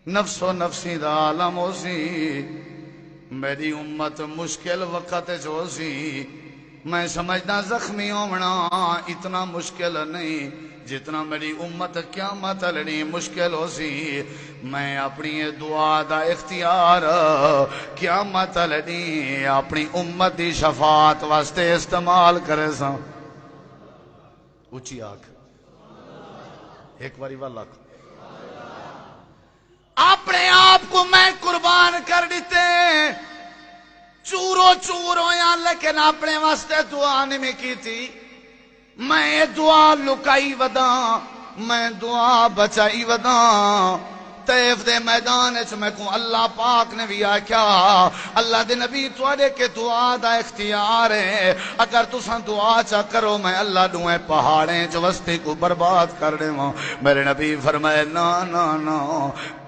نفس و نفسی دا عالم ہو سی، میری امت مشکل وقت جو سی، میں سمجھنا زخمی ہونا اتنا مشکل نہیں جتنا میری امت قیامت لڑی مشکل ہو سی۔ میں اپنی دعا دا اختیار قیامت لڑی اپنی امت دی شفاعت واسطے استعمال کرے سا۔ اچھی آنکھ ایک باری والا اپنے آپ کو میں قربان کر دیتے، چورو چور ہویا، لیکن اپنے واسطے دعا نہیں کی تھی۔ میں دعا لکائی وداں، میں دعا بچائی وداں۔ طیف دے میدان وچ میں کو اللہ پاک نے بھی آکھیا اللہ دے نبی تواڈے کے دعا دا اختیار ہے، اگر تساں دعا چا کرو میں اللہ دوئے پہاڑیں جو وسطی کو برباد کر دیواں۔ میرے نبی فرمائے نا نا نا،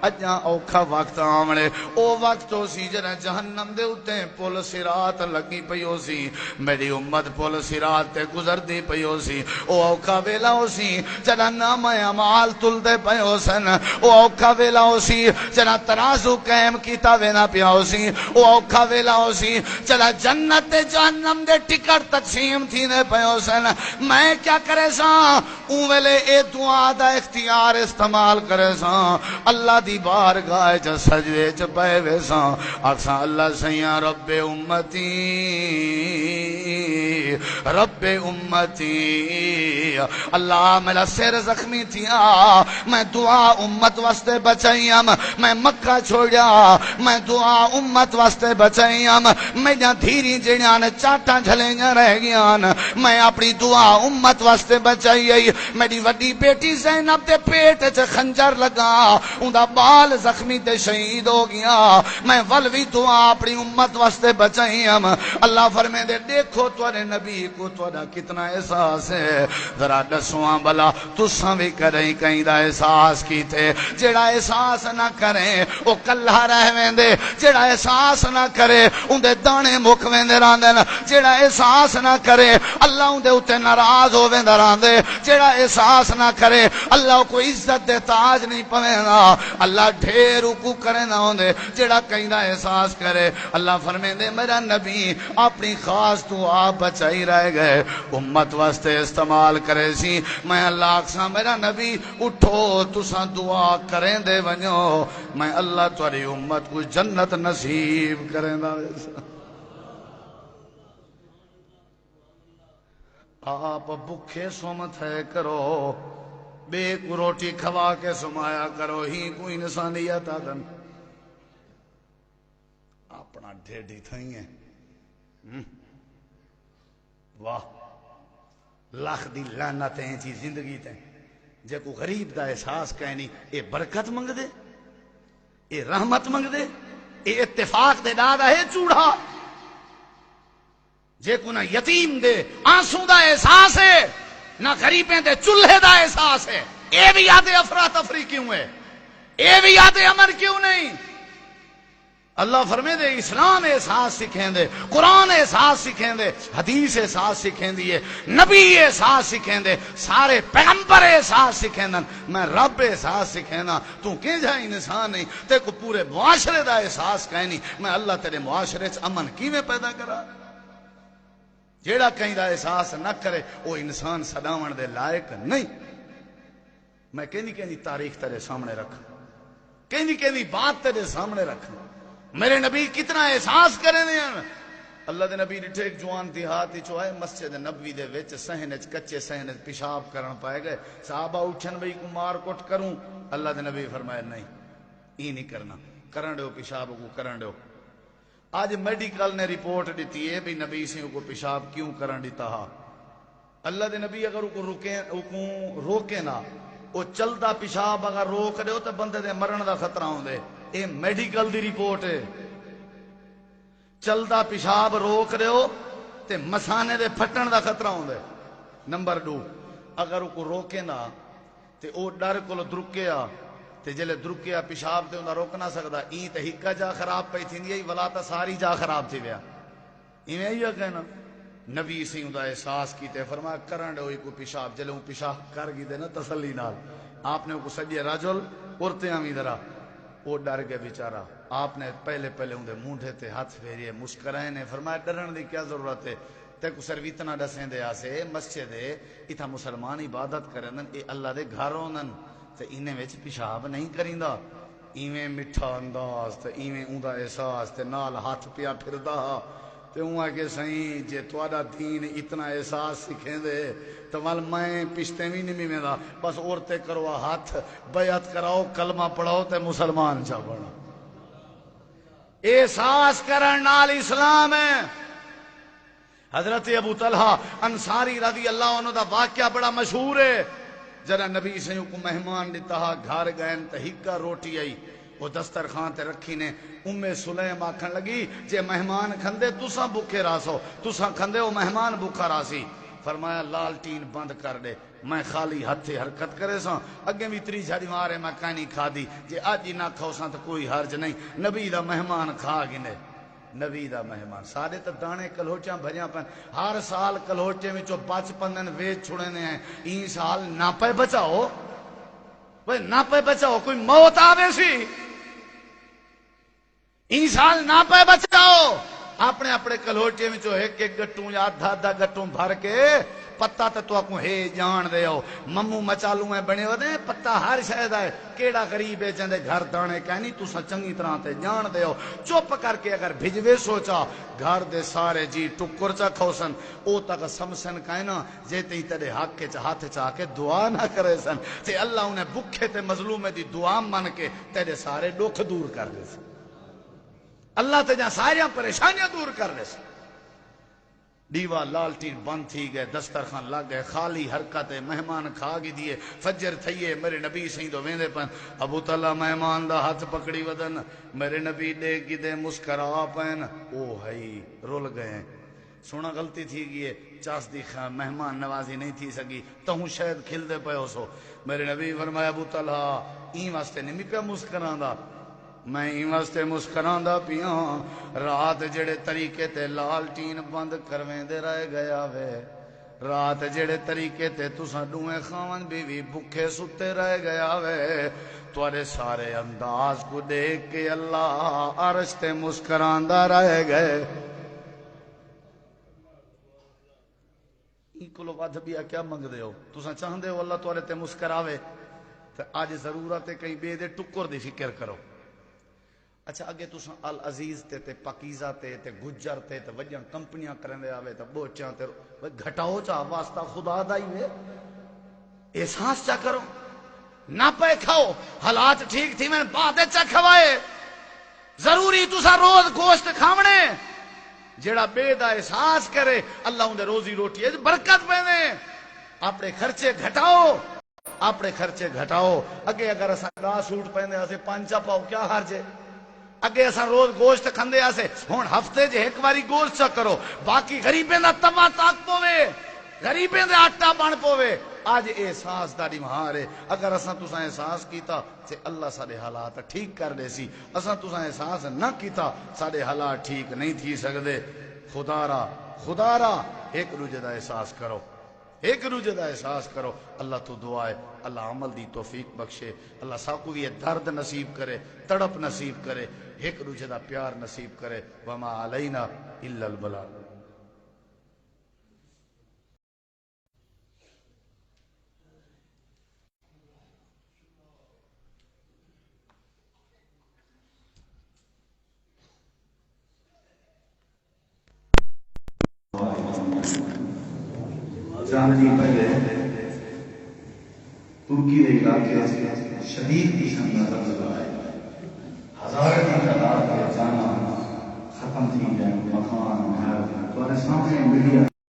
اجاں اوکھا وقت آمنے، او وقت ہو سی جڑا جہنم دے اُتے پل صراط لگی پئی ہو سی، میری امت پل صراط تے گزردی پئی ہو سی۔ او اوکھا ویلا ہو سی جڑا نام اعمال تلدے پئے ہو سن، او اوکھا ویلا ہو سی جڑا ترازو قائم کیتا وینا پیا ہو سی، او اوکھا ویلا ہو سی جڑا جنت تے جہنم دے ٹکٹ تقسیم تھینے پئے ہو سن۔ میں کیا کرے ساں اون ویلے اے دعا دا اختیار استعمال کرے ساں، اللہ دی بارگاہ چ سجدے چ پے ویساں، آکھاں اللہ سیاں رب امتی رب امتی، اللہ میرا سر زخمی تھیا، میں دعا امت واسطے بچائیام، میں مکہ چھوڑیا، میں دعا امت واسطے بچائیام، میرا دھیری جڑیاں نے چاٹاں جھلیاں رہ گیان، میں اپنی دعا امت واسطے بچائی۔ میری وڈی بیٹی زینب دے پیٹ چ خنجر لگا، اوندا بال زخمی تے شہید ہو گیا، میں ولوی دعا اپنی امت واسطے بچائیام۔ اللہ فرمے دے دیکھو تواڈے نبی کو تواڈا کتنا احساس ہے، ذرا دسواں بلا تساں بھی کریں کہیں دا احساس کیتے۔ جیڑا احساس نہ کریں او کلہ رہ ویندے، جیڑا احساس نہ کرے اندے دانے مک ویندے راندے، جیڑا احساس نہ کرے اللہ اندے اتے ناراض ہو ویندے راندے، جیڑا احساس نہ کرے اللہ کو عزت دے تاج نہیں پویندا، اللہ ڈھیر کو کرے نہ ہوندے، جیڑا کہیں دا احساس کرے۔ اللہ فرمیندے میرا نبی اپنی خاص دعا بچائی رہ گئے، امت واسطے استعمال کرے سی۔ میں اللہ اکساں میرا نبی اٹھو تساں دعا کریں دے ونجو، میں اللہ تواڈی امت کو جنت نصیب کریں دا۔ آپ بکھے سومت ہے کرو، بے کو روٹی کھوا کے سمایا کرو، ہی کوئی انسانیت آدن اپنا ڈھیڈی تھئی ہے۔ واہ لاکھ دی لعنت ہیں چی زندگی تے جے کو غریب دا احساس کہنی اے برکت منگ دے، اے رحمت منگ دے، اے اتفاق دے دادا ہے چوڑا، جے کو نہ یتیم دے آنسوں دا احساس ہے، نہ غریبیں دے چولہے دا احساس ہے، اے بھی یاد افراتفری کیوں ہے، اے بھی یاد امن کیوں نہیں؟ اللہ فرمے دے اسلام احساس سکھیں دے، قرآن احساس سکھیں دے، حدیث احساس سکھیں دیئے، نبی احساس سکھیں دے، سارے پیغمبر احساس سکھیں دن، میں رب احساس سکھیں نا، تو کہ جائے انسان نہیں تے کو پورے معاشرے دا احساس کہنی، میں اللہ تیرے معاشرے چ امن کیویں پیدا کرا؟ جیڑا کہیں دا احساس نہ کرے وہ انسان صداون دے لائق نہیں۔ میں کہنی تاریخ تیرے سامنے رکھ، کہنی بات تیرے سامنے رکھ، میرے نبی کتنا احساس کرے دے ہیں۔ اللہ دے نبی ڈٹھے ایک جوان دیہاتی چوائے مسجد نبوی دے وچ سہنچ کچے سہنچ پیشاب کرن پائے گئے، صحابہ اٹھن بھئی کو مار کٹ کروں، اللہ دے نبی فرمایا نہیں یہ نہیں کرنا، کرن دیو پیشاب کو کرن دیو۔ آج میڈیکل نے رپورٹ دیتی ہے بھی نبی سے کو پیشاب کیوں کرن دیتا ہا، اللہ دے نبی اگر کو روکے نہ، وہ چلدا پیشاب اگر روک دیو تو بندے دے مرن دا خطرہ ہوندے، اے میڈیکل دی رپورٹ ہے۔ چلدا پیشاب روک دیو تے مسانے دے پھٹن دا خطرہ ہوندے۔ نمبر 2 اگر کو روکے نہ تے او ڈر کو درکیا تے جلے درکیا پیشاب تے انہاں روک نہ سکدا، این تے ہکا جا خراب پئی تھیندی ہے ولا تا ساری جا خراب تھی ویا، ایویں ہی ہے کہنا۔ نبی سی دا احساس کیتے فرمایا کرن دے کو پیشاب، جلے پیشاب کر گئی دے نا تسلی نال، آپ نے کو سجے رجل عورتیں بھی ذرا وہ ڈر گئے بیچارہ. آپ نے پہلے اندر مونڈے تے ہاتھ پھیریے مسکرائے نے فرمایا ڈرن دی کیا ضرورت ہے تے کو صرف اتنا دسیں دے آسے مسجد ہے اتھا مسلمان عبادت کرن اے اللہ دے گھر ہونن تے انہیں وچ پیشاب نہیں کریندا ایویں میٹھا انداز تے ایویں اوندا احساس تے نال ہاتھ پیا پھردا تے اوں کہ سائیں جے تواڈا دین اتنا احساس سکھیں دے تو ول میں پشتے بھی نہیں میںدا بس عورتیں کرو ہاتھ بیعت کراؤ کلمہ پڑھاؤ تے مسلمان چا بنا. احساس کرن نال اسلام ہے. حضرت ابو طلحہ انصاری رضی اللہ عنہ دا واقعہ بڑا مشہور ہے. جرا نبی سیوں کو مہمان دیتا گھر گئے تے ہکا روٹی آئی وہ دسترخوان تے رکھی نے. سلیم آکھن لگی جے مہمان کھندے تساں بھوکے راسو تساں کھندے وہ مہمان بھوکا راسی. فرمایا لالٹین بند کر دے میں خالی ہتھے حرکت کرے سا اگے بھی تری جھڑی مارے میں کہیں کھا دی جے اج ہی نہ کھاؤ سا تو کوئی حرج نہیں. نبی دا مہمان کھا گنے نبی دا مہمان سارے تو دانے کلوچاں بھریاں پن ہر سال کلوچے میں چو 55 ویچ چھوڑنے ہیں. این سال نہ پہ بچاؤ بھئی نہ پہ بچاؤ کوئی موت آوے سی این سال نہ پہ بچاؤ. اپنے اپنے کلوچے میں چو ایک ایک گٹوں یا آدھا گٹوں بھر کے پتہ تے تو اکوں ہے جان دے ہو ممو مچالوں میں بنے ہو دے پتہ ہر شاید ہے کیڑا غریب ہے جندے گھر دانے کہنی تو سا چنگی طرح تے جان دے ہو. چپ کر کے اگر بھجوے سوچا گھر دے سارے جی ٹکر چا کھوسن او تک سمسن کہنا جے تی تیرے حق کے ہاتھ چاہ کے دعا نہ کرے سن تے اللہ انہیں بکھے تے مظلوم دی دعا من کے تیرے سارے دکھ دور کر دے سن. اللہ تے جہاں ساریاں پریشانیاں دور کر دے سن. دیوا لالٹین بند تھی گئے دسترخوان لگ گئے خالی حرکت مہمان کھا گی دیے فجر تھئیے میرے نبی سہیں دو ویندے پن ابو طلحہ مہمان دا ہاتھ پکڑی ودن میرے نبی دے گی دے مسکرا پین او ہائی رول گئے سونا غلطی تھی گئے چاس دی مہمان نوازی نہیں تھی سکی تو ہوں شاید کھل دے پہ ہو سو. میرے نبی فرمایا ابو طلحہ این واسطے نہیں پہ مسکران دا میں این واسطے مسکران دا پیاں رات جڑے طریقے تے لالٹین بند کرویں دے رہ گیا وے رات جڑے طریقے تے تساں دوئے خاون بیوی بھکھے ستے رہ گیا وے توارے سارے انداز کو دیکھ کے اللہ عرش تے مسکران دا رہ گئے. این کلو ودھ بیا کیا منگ دے ہو تساں چاہندے ہو اللہ توارے تے مسکراوے تے آج ضرورت ہے کہیں بے دے ٹکر دی فکر کرو. اچھا اگے تساں العزیز تے پاکیزہ تے گجر تے وجن کمپنیاں کرنے آوے تے بوچاں تے گھٹاؤ چا واسطہ خدا دا ہی وے احساس چا کرو نہ پہ کھاؤ حالات ٹھیک تھی میں بعد چا کھوائے ضروری تساں روز گوشت کھاونے جیڑا بے دا احساس کرے اللہ اندے روزی روٹی ہے برکت پہ دے. اپنے خرچے گھٹاؤ اپنے خرچے گھٹاؤ. اگے اگر اساں گا سوٹ پہنے اسے پانچا پاؤ کیا حرج ہے اگے اساں روز گوشت کھندے آسے ہن ہفتے جے ایک واری گوشت چا کرو باقی غریبیں دا توا تاک پوے غریبیں دے آٹا بن پوے. آج احساس دا مہار ہے اگر اساں تساں احساس کیتا تے اللہ سارے حالات ٹھیک کر دے سی. اساں تساں احساس نہ کیتا سارے حالات ٹھیک نہیں تھی سکدے. خدا را ایک دوجے دا احساس کرو ایک دوجے دا احساس کرو. اللہ تو دعا ہے اللہ عمل دی توفیق بخشے اللہ ساکو یہ درد نصیب کرے تڑپ نصیب کرے ایک دوجے دا پیار نصیب کرے. وما علینا الا البلاغ. چاند جی پہلے ترکی کے علاقے شدید قسم کا زلزلہ آیا ہزاروں کی تعداد میں جانا ختم تھی گئے مکان گھر تمہارے سامنے میڈیا